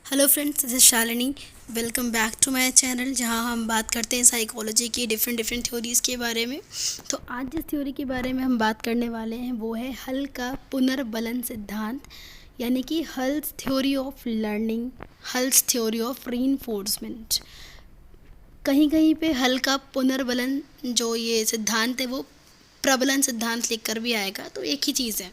Hello friends, this is Shalini. Welcome back to my channel, जहां हम बात करते हैं साइकोलॉजी की डिफरेंट थ्योरीज़ के बारे में। तो आज जिस थ्योरी के बारे में हम बात करने वाले हैं वो है हल का पुनर्बलन सिद्धांत, यानी कि hulls theory of learning, hulls theory of reinforcement. कहीं कहीं पे हल का पुनर्बलन जो ये सिद्धांत है वो प्रबलन सिद्धांत लिखकर भी आएगा, तो एक ही चीज़ है।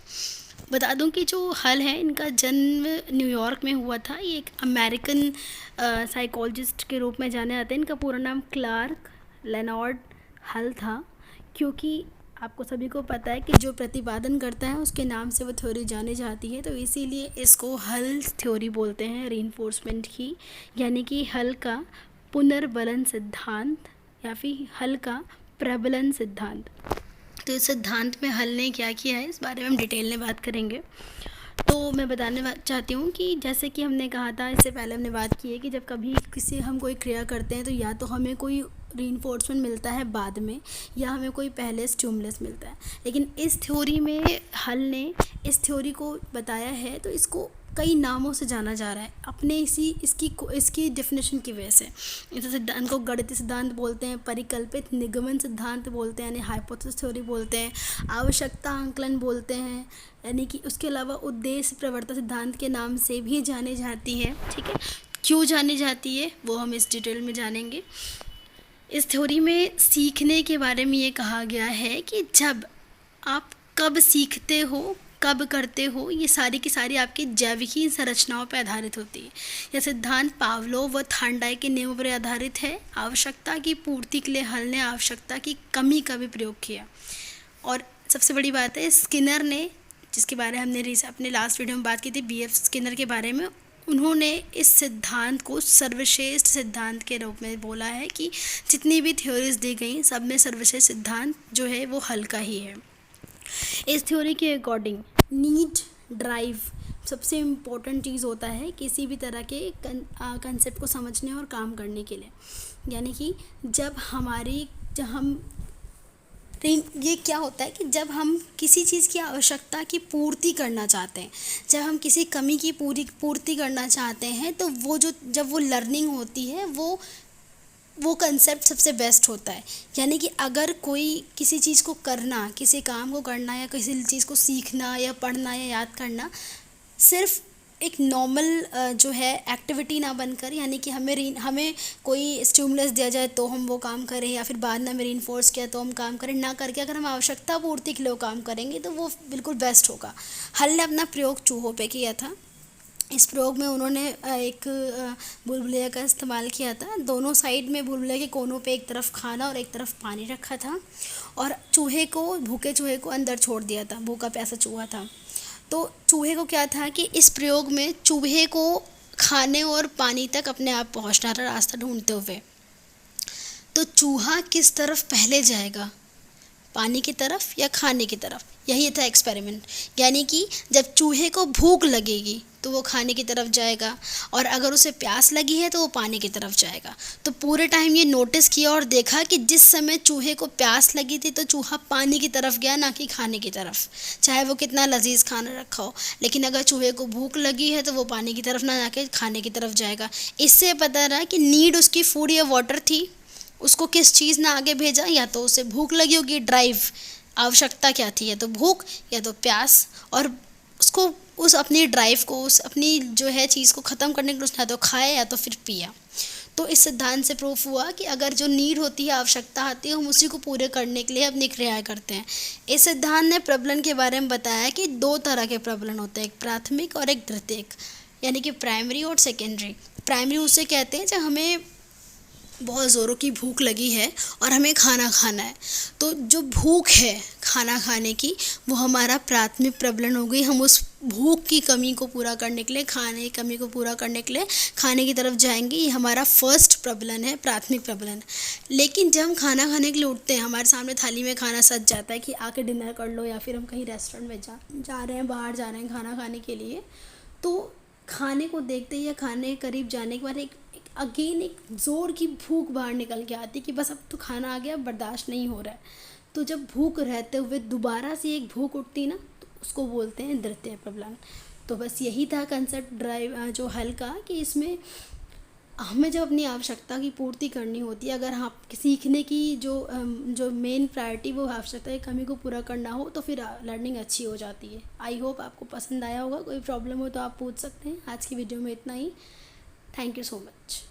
बता दूं कि जो हल है इनका जन्म न्यूयॉर्क में हुआ था। ये एक अमेरिकन साइकोलॉजिस्ट के रूप में जाने जाते हैं। इनका पूरा नाम क्लार्क लेनार्ड हल था, क्योंकि आपको सभी को पता है कि जो प्रतिपादन करता है उसके नाम से वो थ्योरी जानी जाती है, तो इसीलिए इसको हल थ्योरी बोलते हैं रीइंफोर्समेंट की, यानी कि हल का पुनर्बलन सिद्धांत या फिर हल का प्रबलन सिद्धांत। तो इस सिद्धांत में हल ने क्या किया है इस बारे में हम डिटेल में बात करेंगे। तो मैं बताने चाहती हूँ कि जैसे कि हमने कहा था, इससे पहले हमने बात की है कि जब कभी हम कोई क्रिया करते हैं तो या तो हमें कोई रीइंफोर्समेंट मिलता है बाद में, या हमें कोई पहले स्टिमुलस मिलता है। लेकिन इस थ्योरी में हल ने इस थ्योरी को बताया है, तो इसको कई नामों से जाना जा रहा है अपने इसकी डेफिनेशन की वजह से। इस सिद्धांत को गणितीय सिद्धांत बोलते हैं, परिकल्पित निगमन सिद्धांत बोलते हैं यानी हाइपोथेसिस थ्योरी बोलते हैं, आवश्यकता आंकलन बोलते हैं, यानी कि उसके अलावा उद्देश्य प्रवृत्ति सिद्धांत के नाम से भी जाने जाती है। ठीक है, क्यों जानी जाती है वो हम इस डिटेल में जानेंगे। इस थ्योरी में सीखने के बारे में ये कहा गया है कि जब आप कब सीखते हो, कब करते हो, ये सारी की सारी आपकी जैविकी संरचनाओं पर आधारित होती है। यह सिद्धांत पावलोव व थांडाई के नियमों पर आधारित है। आवश्यकता की पूर्ति के लिए हल ने आवश्यकता की कमी का भी प्रयोग किया। और सबसे बड़ी बात है, स्किनर ने, जिसके बारे में हमने अपने लास्ट वीडियो में बात की थी, B.F. स्किनर के बारे में, उन्होंने इस सिद्धांत को सर्वश्रेष्ठ सिद्धांत के रूप में बोला है कि जितनी भी थ्योरीज दी गई सब में सर्वश्रेष्ठ सिद्धांत जो है वो हल का ही है। इस थ्योरी के अकॉर्डिंग नीड ड्राइव सबसे इम्पोर्टेंट चीज़ होता है किसी भी तरह के कंसेप्ट को समझने और काम करने के लिए। यानी कि ये क्या होता है कि जब हम किसी चीज़ की आवश्यकता की पूर्ति करना चाहते हैं, जब हम किसी कमी की पूर्ति करना चाहते हैं, तो जब वो लर्निंग होती है वो कंसेप्ट सबसे बेस्ट होता है। यानी कि अगर कोई किसी चीज़ को करना, किसी काम को करना या किसी चीज़ को सीखना या पढ़ना या याद करना सिर्फ एक नॉर्मल जो है एक्टिविटी ना बनकर, यानी कि हमें कोई स्टिमुलस दिया जाए तो हम वो काम करें, या फिर बाद में हमें रीइंफोर्स किया तो हम काम करें, ना करके अगर हम आवश्यकता पूर्ति के लिए वो काम करेंगे तो वो बिल्कुल बेस्ट होगा। हल ने अपना प्रयोग चूहों पे किया था। इस प्रयोग में उन्होंने एक भूलभुलैया का इस्तेमाल किया था। दोनों साइड में भूलभुलैया के कोनों पे एक तरफ खाना और एक तरफ पानी रखा था, और भूखे चूहे को अंदर छोड़ दिया था। भूखा प्यासा चूहा था। तो चूहे को क्या था कि इस प्रयोग में चूहे को खाने और पानी तक अपने आप पहुंचना था, रास्ता ढूंढते हुए। तो चूहा किस तरफ पहले जाएगा, पानी की तरफ या खाने की तरफ? यही था एक्सपेरिमेंट। यानी कि जब चूहे को भूख लगेगी तो वो खाने की तरफ जाएगा, और अगर उसे प्यास लगी है तो वो पानी की तरफ जाएगा। तो पूरे टाइम ये नोटिस किया और देखा कि जिस समय चूहे को प्यास लगी थी तो चूहा पानी की तरफ गया, ना कि खाने की तरफ, चाहे वो कितना लजीज खाना रखा हो। लेकिन अगर चूहे को भूख लगी है तो वो पानी की तरफ ना जाके खाने की तरफ जाएगा। इससे पता रहा कि नीड उसकी फूड या वाटर थी, उसको किस चीज़ ने आगे भेजा। या तो उसे भूख लगी होगी, ड्राइव, आवश्यकता क्या थी, या तो भूख या तो प्यास, और उसको उस अपनी ड्राइव को, उस अपनी जो है चीज़ को ख़त्म करने के लिए उसने या तो खाया या तो फिर पिया। तो इस सिद्धांत से प्रूफ हुआ कि अगर जो नीड होती है, आवश्यकता आती है, हम उसी को पूरे करने के लिए अपनी क्रियाएं करते हैं। इस सिद्धांत ने प्रबलन के बारे में बताया कि दो तरह के प्रबलन होते हैं, एक प्राथमिक और एक द्वितीयक, यानी कि प्राइमरी और सेकेंडरी। प्राइमरी उसे कहते हैं जब हमें बहुत ज़ोरों की भूख लगी है और हमें खाना खाना है। तो जो भूख है खाना खाने की, वो हमारा प्राथमिक प्रबलन हो गई। हम उस भूख की कमी को पूरा करने के लिए, खाने की कमी को पूरा करने के लिए खाने की तरफ जाएंगे। ये हमारा फर्स्ट प्रबलन है, प्राथमिक प्रबलन। लेकिन जब हम खाना खाने के लिए उठते हैं, हमारे सामने थाली में खाना सज जाता है कि आके डिनर कर लो, या फिर हम कहीं रेस्टोरेंट में जा रहे हैं, बाहर जा रहे हैं खाना खाने के लिए, तो खाने को देखते ही या खाने के करीब जाने के बाद एक ज़ोर की भूख बाहर निकल के आती कि बस अब तो खाना आ गया, बर्दाश्त नहीं हो रहा है। तो जब भूख रहते हुए दोबारा से एक भूख उठती ना, तो उसको बोलते हैं द्वितीय प्रबलन। तो बस यही था कंसेप्ट ड्राइव जो हल का, कि इसमें हमें जब अपनी आवश्यकता की पूर्ति करनी होती है, अगर हाँ सीखने की जो मेन प्रायोरिटी वो आवश्यकता की कमी को पूरा करना हो, तो फिर लर्निंग अच्छी हो जाती है। आई होप आपको पसंद आया होगा। कोई प्रॉब्लम हो तो आप पूछ सकते हैं। आज की वीडियो में इतना ही। Thank you so much.